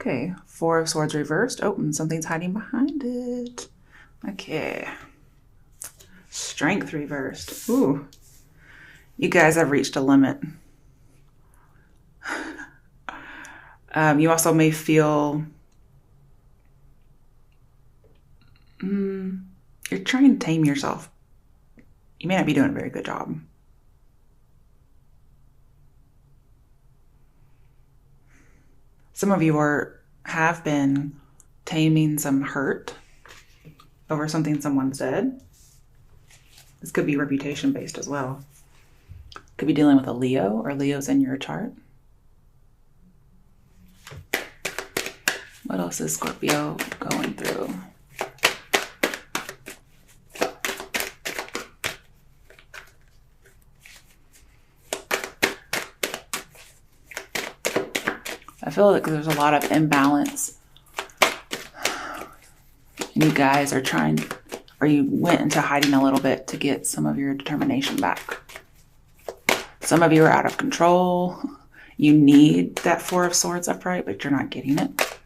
Okay, Four of Swords reversed. Oh, and something's hiding behind it. Okay. Strength reversed. Ooh. You guys have reached a limit. You also may feel you're trying to tame yourself. You may not be doing a very good job. Some of you have been taming some hurt over something someone said. This could be reputation based as well. Could be dealing with a Leo or Leo's in your chart. What else is Scorpio going through? I feel like there's a lot of imbalance. And you guys are trying, or you went into hiding a little bit to get some of your determination back. Some of you are out of control. You need that Four of Swords upright, but you're not getting it.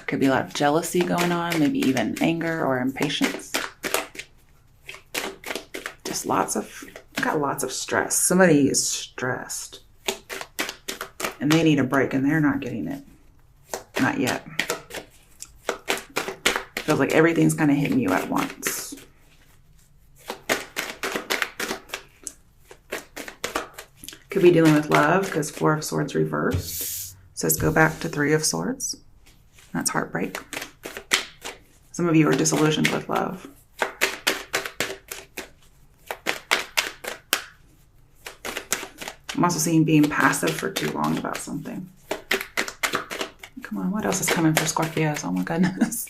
Could be a lot of jealousy going on, maybe even anger or impatience. Just got lots of stress. Somebody is stressed and they need a break and they're not getting it. Not yet. Feels like everything's kind of hitting you at once. Could be dealing with love because Four of Swords reversed. Says go back to Three of Swords. That's heartbreak. Some of you are disillusioned with love. I'm also seeing being passive for too long about something. Come on, what else is coming for Scorpios? Oh my goodness.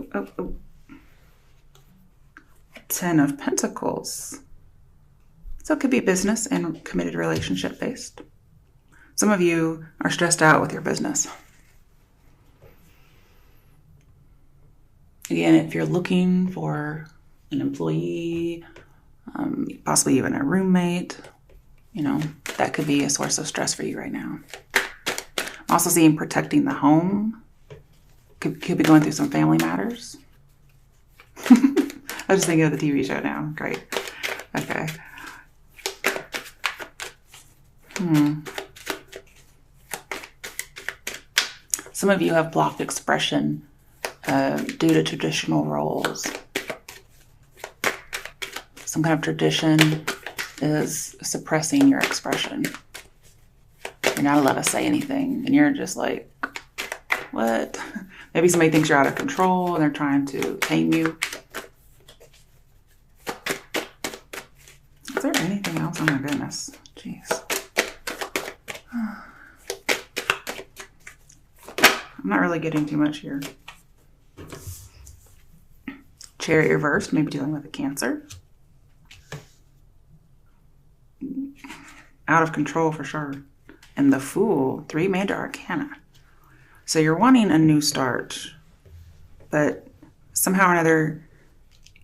Oh. 10 of Pentacles. So it could be business and committed relationship based. Some of you are stressed out with your business. Again, if you're looking for an employee, possibly even a roommate, that could be a source of stress for you right now. I'm also seeing protecting the home. Could be going through some family matters. I'm just thinking of the TV show now. Great. Okay. Some of you have blocked expression due to traditional roles. Some kind of tradition is suppressing your expression. You're not allowed to say anything, and you're just like, what? Maybe somebody thinks you're out of control and they're trying to tame you. Is there anything else? Oh my goodness. Jeez. I'm not really getting too much here. Chariot reversed, maybe dealing with a Cancer. Out of control for sure. And the Fool, 3 major arcana. So you're wanting a new start, but somehow or another,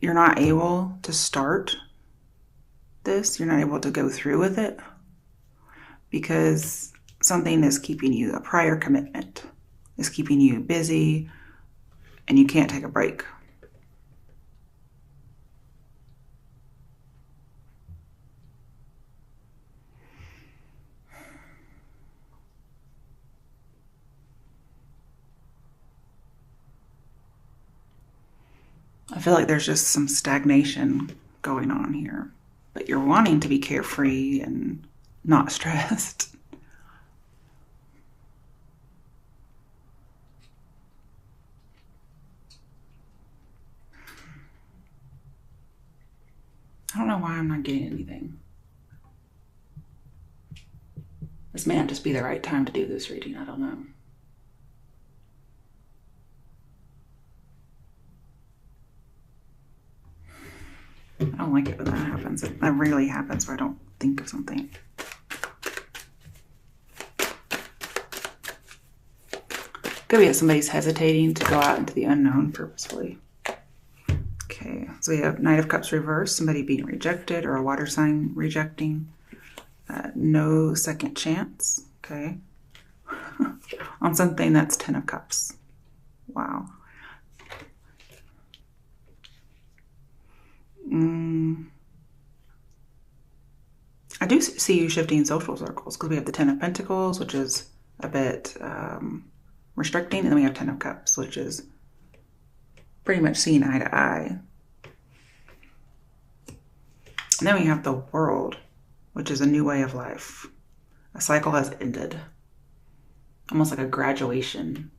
you're not able to start this. You're not able to go through with it because something is keeping you, a prior commitment is keeping you busy and you can't take a break. I feel like there's just some stagnation going on here, but you're wanting to be carefree and not stressed. I don't know why I'm not getting anything. This may not just be the right time to do this reading. I don't know. I don't like it when that happens. That rarely happens where I don't think of something. Could be that somebody's hesitating to go out into the unknown purposefully. Okay, so we have Knight of Cups reversed, somebody being rejected or a water sign rejecting. No second chance, okay. On something that's 10 of Cups. Wow. I do see you shifting social circles because we have the 10 of Pentacles, which is a bit restricting, and then we have 10 of Cups, which is pretty much seeing eye to eye. And then we have the World, which is a new way of life. A cycle has ended. Almost like a graduation.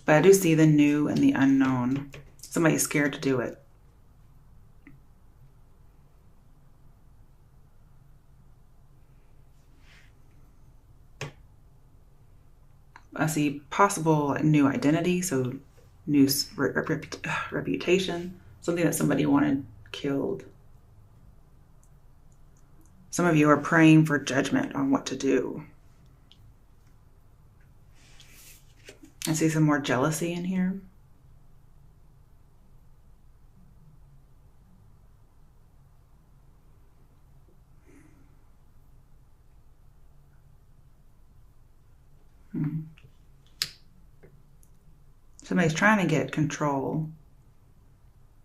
But I do see the new and the unknown. Somebody's scared to do it. I see possible new identity, so new reputation, something that somebody wanted killed. Some of you are praying for judgment on what to do. I see some more jealousy in here. Somebody's trying to get control,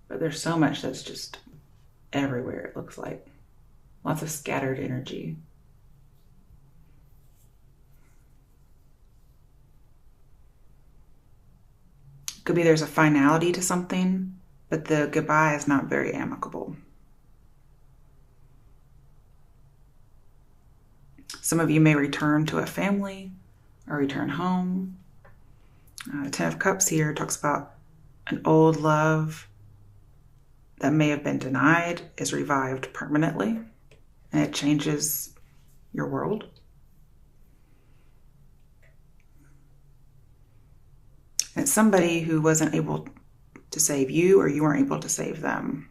but there's so much that's just everywhere, it looks like. Lots of scattered energy. Could be there's a finality to something, but the goodbye is not very amicable. Some of you may return to a family or return home. 10 of Cups here talks about an old love that may have been denied is revived permanently, and it changes your world. It's somebody who wasn't able to save you, or you weren't able to save them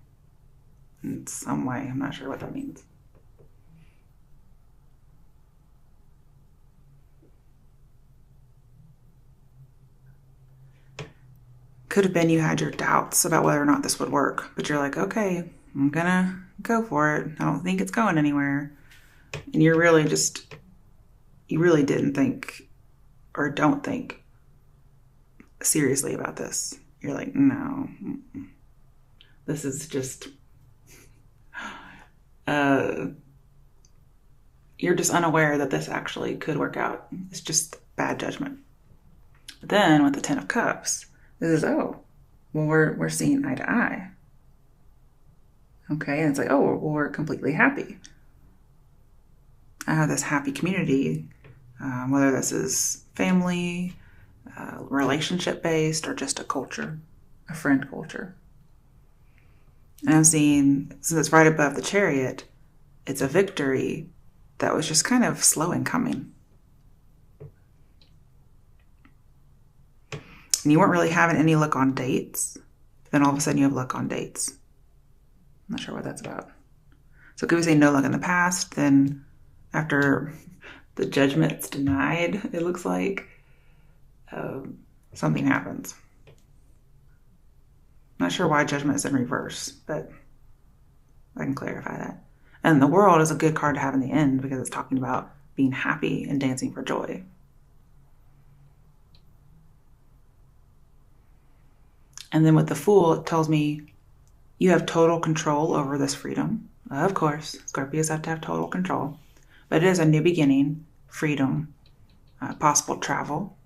in some way. I'm not sure what that means. Could have been you had your doubts about whether or not this would work, but you're like, okay, I'm gonna go for it. I don't think it's going anywhere. And you're really just, you really didn't think or don't think seriously about this. You're like, no, this is just, you're just unaware that this actually could work out. It's just bad judgment. But then with the 10 of Cups, this is, oh, well, we're seeing eye to eye. Okay, and it's like, oh, well, we're completely happy. I have this happy community, whether this is family, relationship-based, or just a culture, a friend culture. And I'm seeing, since it's right above the Chariot, it's a victory that was just kind of slow in coming. And you weren't really having any luck on dates. Then all of a sudden you have luck on dates. I'm not sure what that's about. So could we say no luck in the past, then after the judgment's denied, it looks like something happens. I'm not sure why judgment is in reverse, but I can clarify that. And the World is a good card to have in the end because it's talking about being happy and dancing for joy. And then with the Fool, it tells me you have total control over this freedom. Of course, Scorpios have to have total control. But it is a new beginning, freedom, possible travel.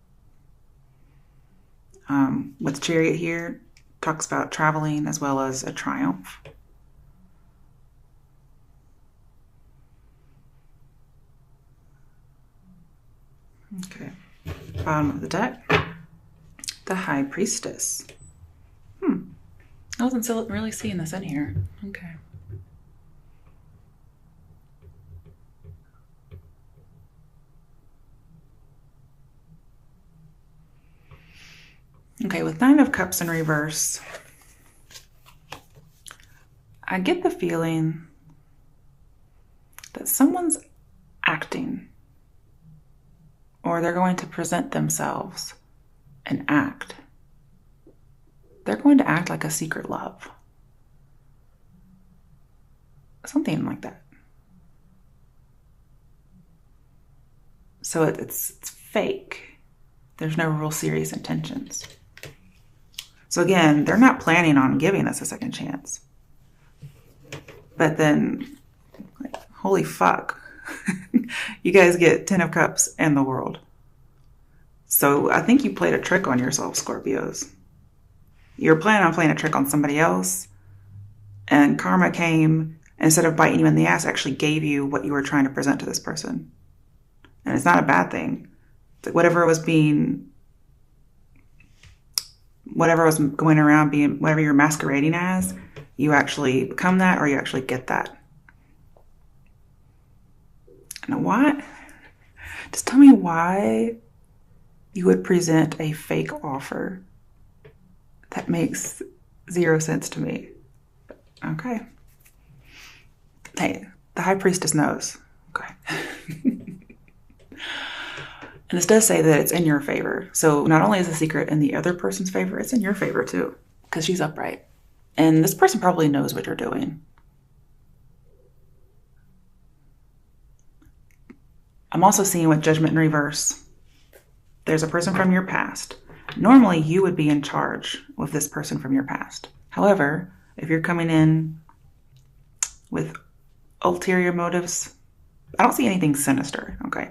With Chariot here, talks about traveling as well as a triumph. Okay, bottom of the deck, the High Priestess. I wasn't really seeing this in here. Okay. Okay, with 9 of Cups in reverse, I get the feeling that someone's acting, or they're going to present themselves and act. They're going to act like a secret love. Something like that. So it's fake. There's no real serious intentions. So again, they're not planning on giving us a second chance. But then, like, holy fuck. You guys get 10 of Cups and the World. So I think you played a trick on yourself, Scorpios. You're planning on playing a trick on somebody else, and karma came, and instead of biting you in the ass, actually gave you what you were trying to present to this person. And it's not a bad thing. It's like whatever was going around being, whatever you're masquerading as, you actually become that, or you actually get that. And what? Just tell me why you would present a fake offer. That makes zero sense to me. Okay. Hey, the High Priestess knows. Okay. And this does say that it's in your favor. So not only is the secret in the other person's favor, it's in your favor too, because she's upright. And this person probably knows what you're doing. I'm also seeing with Judgment in reverse. There's a person from your past. Normally, you would be in charge with this person from your past. However, if you're coming in with ulterior motives, I don't see anything sinister, okay?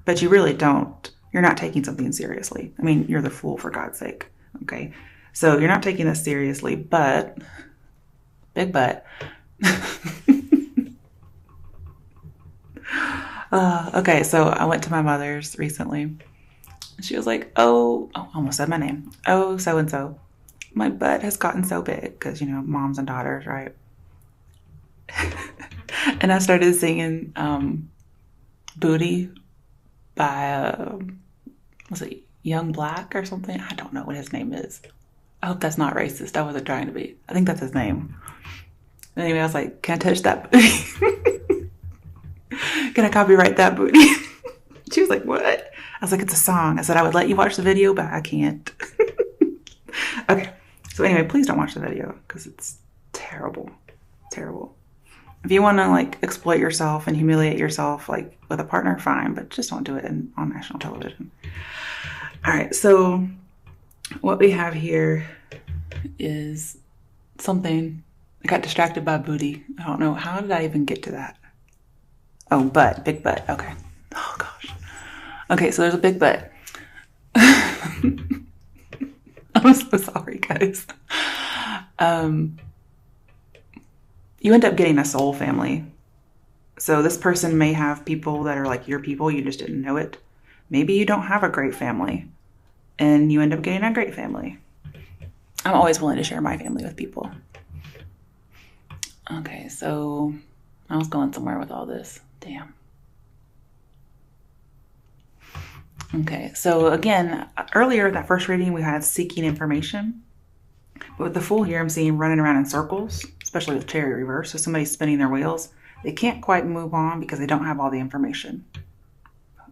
But you really don't. You're not taking something seriously. I mean, you're the fool, for God's sake, okay? So you're not taking this seriously, but, big but. Okay, so I went to my mother's recently. She was like, oh, I almost said my name. Oh, so-and-so. My butt has gotten so big because, moms and daughters, right? And I started singing Booty by, was it Young Black or something? I don't know what his name is. I hope that's not racist. I wasn't trying to be. I think that's his name. Anyway, I was like, can I touch that booty? Can I copyright that booty? She was like, what? I was like, it's a song. I said I would let you watch the video, but I can't. Okay. So anyway, please don't watch the video because it's terrible. Terrible. If you want to exploit yourself and humiliate yourself with a partner, fine, but just don't do it on national television. All right. So what we have here is something. I got distracted by booty. I don't know. How did I even get to that? Oh, butt. Big butt. Okay. Oh, gosh. Okay, so there's a big butt. I'm so sorry, guys. You end up getting a soul family. So this person may have people that are like your people. You just didn't know it. Maybe you don't have a great family, and you end up getting a great family. I'm always willing to share my family with people. Okay, so I was going somewhere with all this. Damn. Okay, so again, earlier, that first reading, we had seeking information. But with the Fool here, I'm seeing running around in circles, especially with Chariot reverse. So somebody's spinning their wheels. They can't quite move on because they don't have all the information.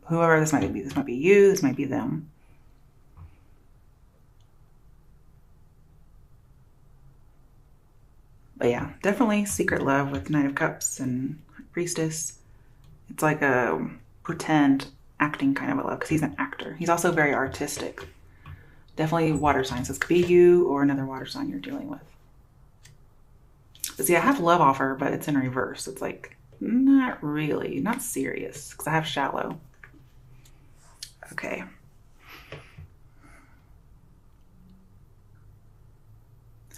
Whoever this might be you, this might be them. But yeah, definitely secret love with Knight of Cups and Priestess. It's like a pretend acting kind of a love because he's an actor. He's also very artistic. Definitely water signs. This could be you or another water sign you're dealing with. But see, I have love offer, but it's in reverse. It's like, not really, not serious because I have shallow. Okay.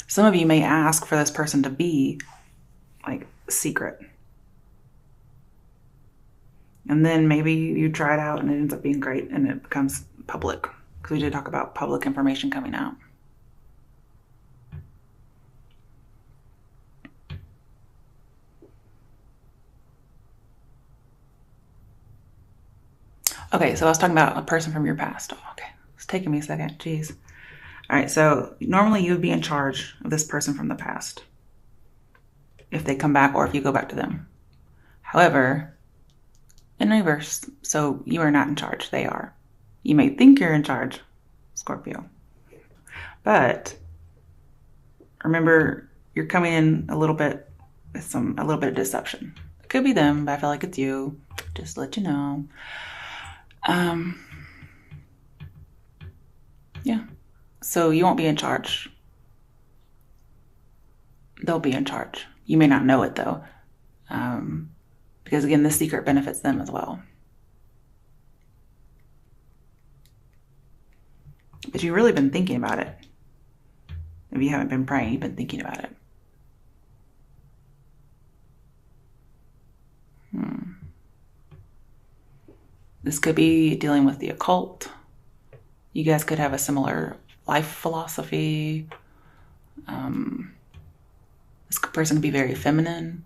Some of you may ask for this person to be secret. And then maybe you try it out and it ends up being great and it becomes public. Because we did talk about public information coming out. Okay, so I was talking about a person from your past. Oh, okay, it's taking me a second. Jeez. All right, so normally you would be in charge of this person from the past. if they come back or if you go back to them. However, in reverse, so you are not in charge, they are. You may think you're in charge, Scorpio, but remember, you're coming in a little bit with a little bit of deception. It could be them, but I feel like it's you. Just to let you know. Yeah. So you won't be in charge. They'll be in charge. You may not know it though. Because again, this secret benefits them as well. But you've really been thinking about it. If you haven't been praying, you've been thinking about it. This could be dealing with the occult. You guys could have a similar life philosophy. This person could be very feminine.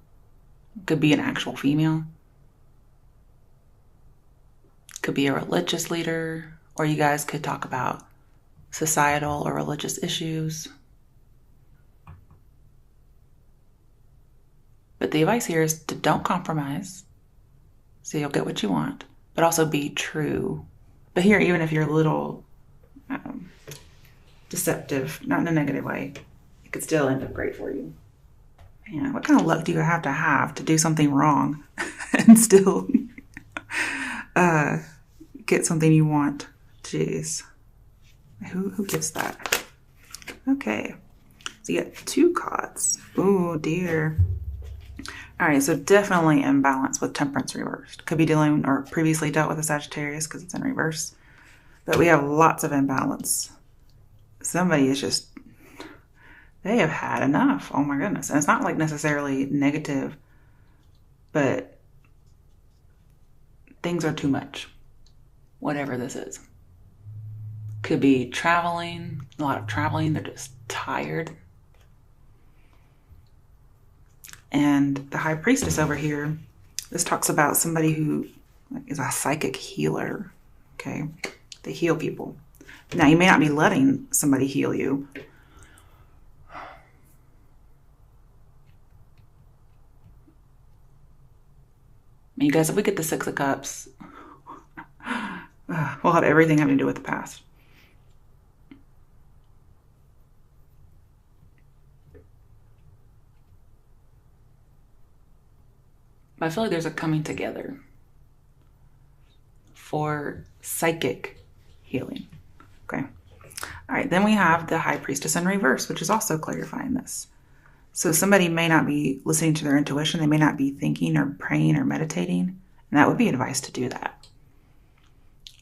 Could be an actual female. Could be a religious leader. Or you guys could talk about societal or religious issues. But the advice here is to don't compromise, so you'll get what you want, but also be true. But here, even if you're a little deceptive, not in a negative way, it could still end up great for you. Man, what kind of luck do you have to do something wrong and still get something you want? Jeez. Who gets that? Okay. So you get 2 cards. Oh, dear. All right, so definitely imbalance with Temperance reversed. Could be dealing or previously dealt with a Sagittarius because it's in reverse. But we have lots of imbalance. Somebody is just, they have had enough. Oh my goodness. And it's not like necessarily negative, but things are too much. Whatever this is. Could be traveling, a lot of traveling. They're just tired. And the High Priestess over here, this talks about somebody who is a psychic healer, okay? They heal people. Now, you may not be letting somebody heal you. I mean, you guys, if we get the 6 of Cups, we'll have everything having to do with the past. But I feel like there's a coming together for psychic healing. Okay. All right. Then we have the High Priestess in reverse, which is also clarifying this. So somebody may not be listening to their intuition. They may not be thinking or praying or meditating. And that would be advice to do that.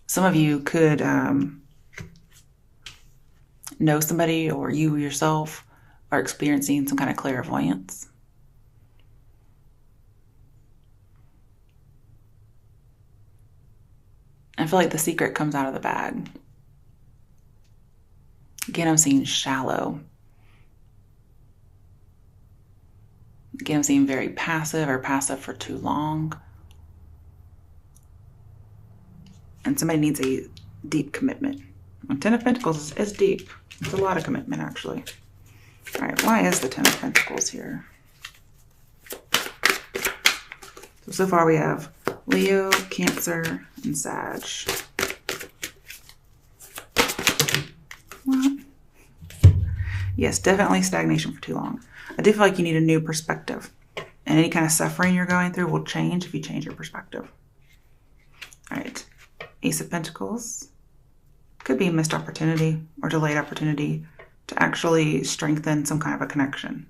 Some of you could know somebody, or you yourself are experiencing some kind of clairvoyance. I feel like the secret comes out of the bag. Again, I'm seeing shallow. Again, I'm seeing very passive or passive for too long. And somebody needs a deep commitment. 10 of Pentacles is deep. It's a lot of commitment, actually. All right, why is the 10 of Pentacles here? So far we have Leo, Cancer, and Sag. What? Yes, definitely stagnation for too long. I do feel like you need a new perspective. And any kind of suffering you're going through will change if you change your perspective. All right. Ace of Pentacles. Could be a missed opportunity or delayed opportunity to actually strengthen some kind of a connection.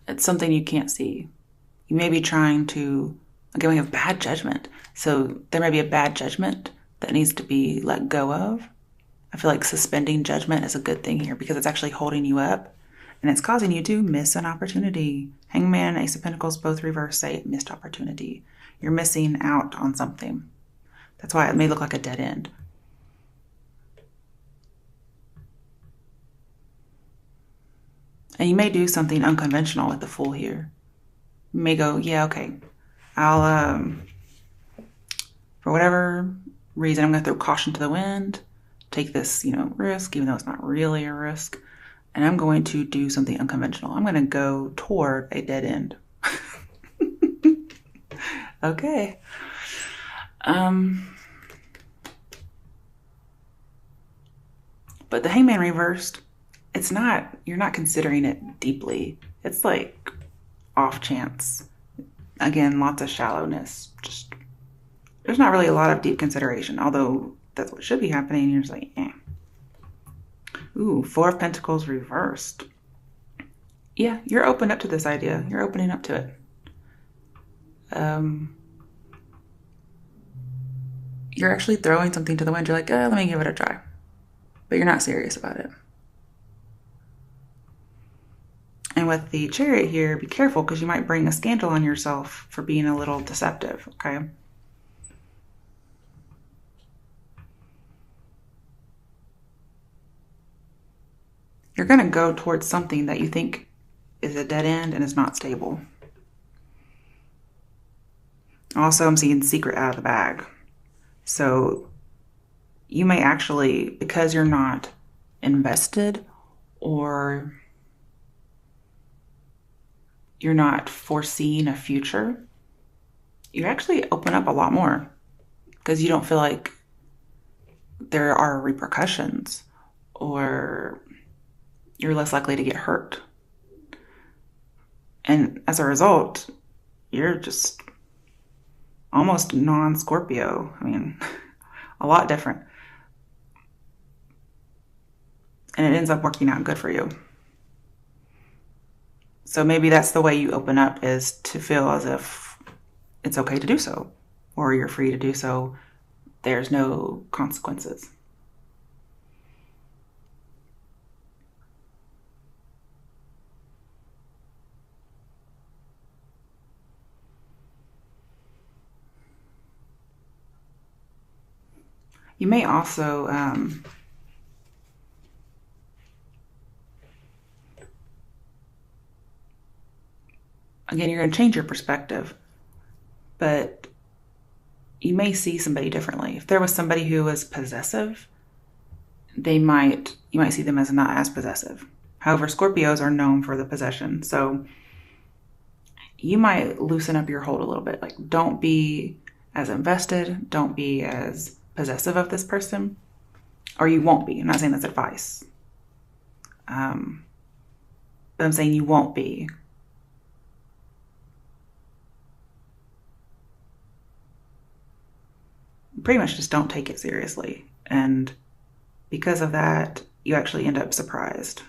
It's something you can't see. You may be trying to, again, we have bad judgment. So there may be a bad judgment that needs to be let go of. I feel like suspending judgment is a good thing here because it's actually holding you up and it's causing you to miss an opportunity. Hangman, Ace of Pentacles, both reverse say missed opportunity. You're missing out on something. That's why it may look like a dead end. And you may do something unconventional with the Fool here. You may go, yeah, okay, I'll, for whatever reason, I'm going to throw caution to the wind, take this, risk, even though it's not really a risk, And I'm going to do something unconventional. I'm going to go toward a dead end. Okay. But the Hangman reversed, it's not, you're not considering it deeply. It's like off chance. Again, lots of shallowness. Just, there's not really a lot of deep consideration, although that's what should be happening. You're just like, eh. Ooh, Four of Pentacles reversed. Yeah, you're open up to this idea. You're opening up to it. You're actually throwing something to the wind. You're like, let me give it a try. But you're not serious about it. And with the Chariot here, be careful because you might bring a scandal on yourself for being a little deceptive, okay? You're going to go towards something that you think is a dead end and is not stable. Also, I'm seeing secret out of the bag. So you may actually, because you're not invested or you're not foreseeing a future, you actually open up a lot more because you don't feel like there are repercussions or you're less likely to get hurt. And as a result, you're just almost non-Scorpio. I mean, a lot different. And it ends up working out good for you. So maybe that's the way you open up, is to feel as if it's okay to do so, or you're free to do so. There's no consequences. You may also again, you're going to change your perspective, but you may see somebody differently. If there was somebody who was possessive, you might see them as not as possessive. However, Scorpios are known for the possession. So you might loosen up your hold a little bit. Like, don't be as invested. Don't be as possessive of this person, or you won't be. I'm not saying that's advice. But I'm saying you won't be. Pretty much just don't take it seriously. And because of that, you actually end up surprised.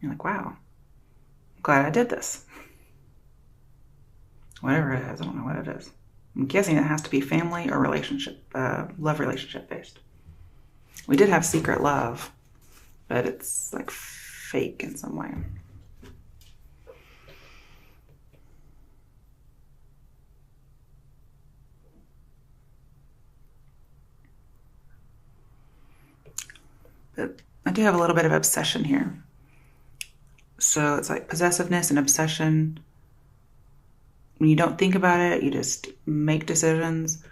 You're like, wow, I'm glad I did this. Whatever it is, I don't know what it is. I'm guessing it has to be family or relationship, love relationship based. We did have secret love, but it's like fake in some way. But I do have a little bit of obsession here. So it's like possessiveness and obsession. When you don't think about it, you just make decisions.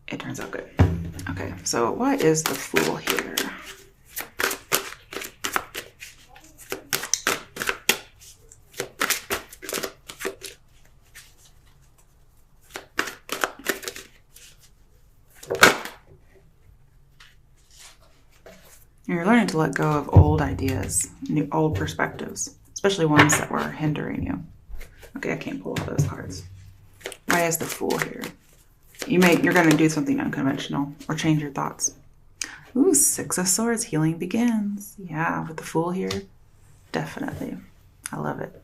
It turns out good. Okay, so what is the Fool here? You're learning to let go of old ideas, old perspectives, especially ones that were hindering you. Okay, I can't pull all those cards. Why is the Fool here? You're going to do something unconventional or change your thoughts. Ooh, Six of Swords, healing begins. Yeah, with the Fool here, definitely. I love it.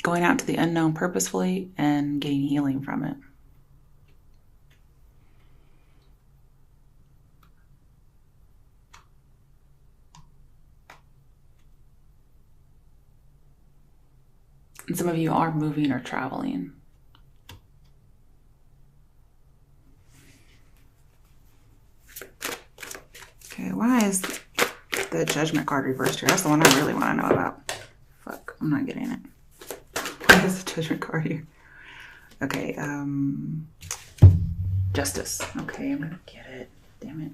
Going out to the unknown purposefully and getting healing from it. And some of you are moving or traveling. Okay, why is the Judgment card reversed here? That's the one I really want to know about. Fuck, I'm not getting it. Why is the Judgment card here? Okay, Justice. Okay, I'm gonna get it. Damn it.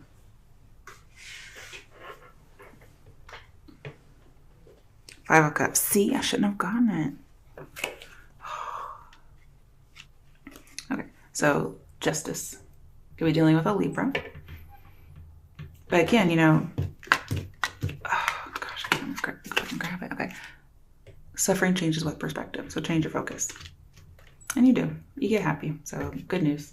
Five of Cups. See, I shouldn't have gotten it. Okay, so Justice. Could be dealing with a Libra. But again, you know, oh gosh, I can't grab it. Okay. Suffering changes with perspective, so change your focus. And you do. You get happy, so good news.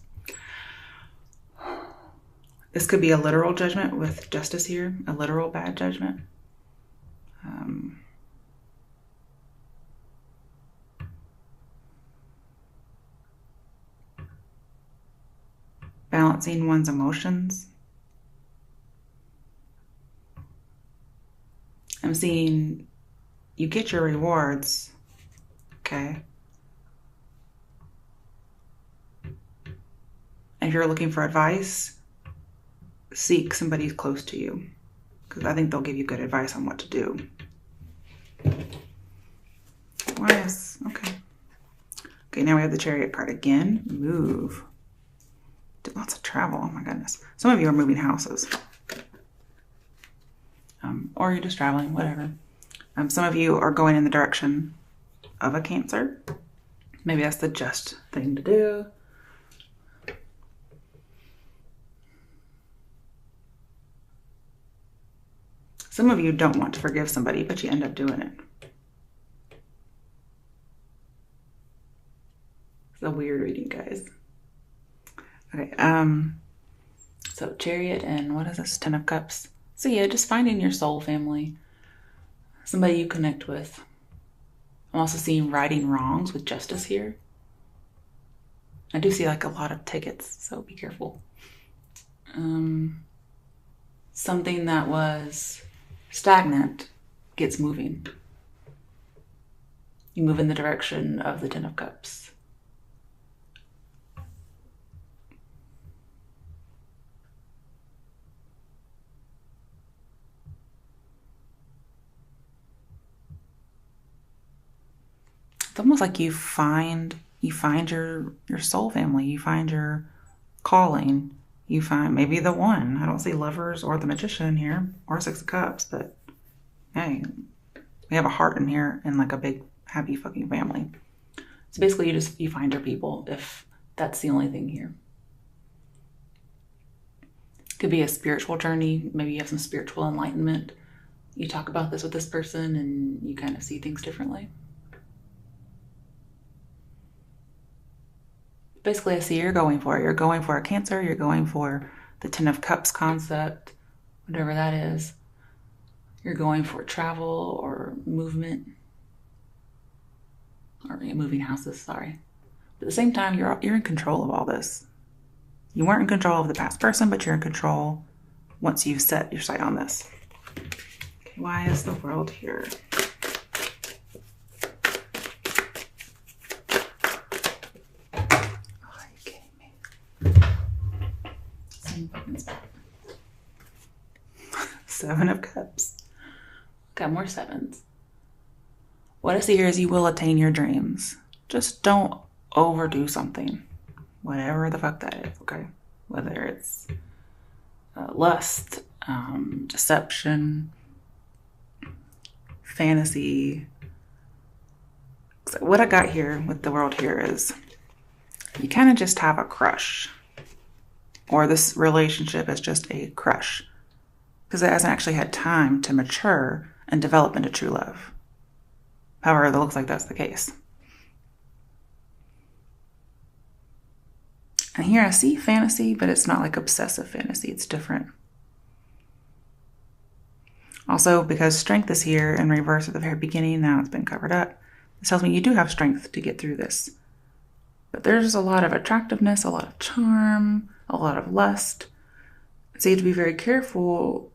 This could be a literal judgment with Justice here, a literal bad judgment. Balancing one's emotions. I'm seeing you get your rewards, okay? And if you're looking for advice, seek somebody close to you, because I think they'll give you good advice on what to do. Yes, okay. Okay, now we have the Chariot card again. Move. Did lots of travel, oh my goodness. Some of you are moving houses. Or you're just traveling, whatever. Some of you are going in the direction of a Cancer. Maybe that's the just thing to do. Some of you don't want to forgive somebody, but you end up doing it. It's a weird reading, guys. Okay, so Chariot and what is this? 10 of Cups. So yeah, just finding your soul family. Somebody you connect with. I'm also seeing righting wrongs with Justice here. I do see like a lot of tickets, so be careful. Something that was stagnant gets moving. You move in the direction of the 10 of Cups. It's almost like you find your soul family, you find your calling, you find maybe the one. I don't see Lovers or the Magician here, or 6 of Cups, but hey, we have a heart in here and like a big happy fucking family. So basically you find your people if that's the only thing here. Could be a spiritual journey. Maybe you have some spiritual enlightenment. You talk about this with this person and you kind of see things differently. Basically, I see you're going for it. You're going for a Cancer. You're going for the 10 of Cups concept, whatever that is. You're going for travel or movement. Or moving houses, sorry. But at the same time, you're in control of all this. You weren't in control of the past person, but you're in control once you've set your sight on this. Okay, why is the World here? Seven of Cups. Got more sevens. What I see here is you will attain your dreams. Just don't overdo something. Whatever the fuck that is, okay? Whether it's lust, deception, fantasy. So what I got here with the World here is you kind of just have a crush. Or this relationship is just a crush. Because it hasn't actually had time to mature and develop into true love. However, it looks like that's the case. And here I see fantasy, but it's not like obsessive fantasy. It's different. Also, because strength is here in reverse at the very beginning, now it's been covered up. This tells me you do have strength to get through this. But there's a lot of attractiveness, a lot of charm, a lot of lust. So you have to be very careful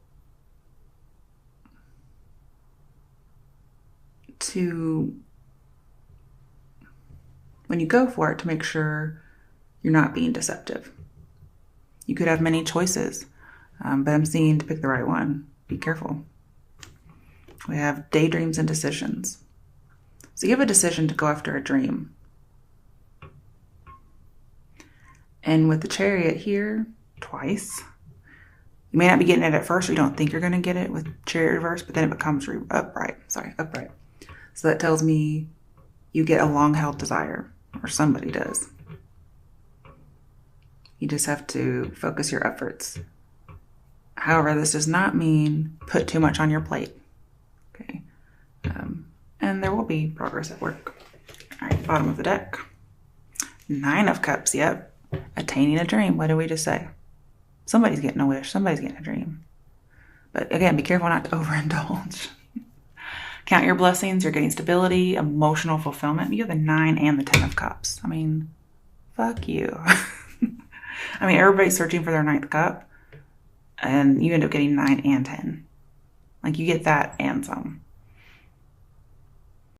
to, when you go for it, to make sure you're not being deceptive. You could have many choices, but I'm seeing to pick the right one. Be careful. We have daydreams and decisions. So you have a decision to go after a dream. And with the Chariot here, twice. You may not be getting it at first, or you don't think you're going to get it with Chariot reverse, but then it becomes upright. Sorry, upright. So that tells me you get a long-held desire, or somebody does. You just have to focus your efforts. However, this does not mean put too much on your plate. Okay. And there will be progress at work. All right, bottom of the deck. 9 of Cups, yep. Attaining a dream. What did we just say? Somebody's getting a wish. Somebody's getting a dream. But again, be careful not to overindulge. Count your blessings. You're getting stability, emotional fulfillment. You have the 9 and the 10 of Cups. I mean, fuck you. I mean, everybody's searching for their 9th cup. And you end up getting 9 and 10. Like, you get that and some.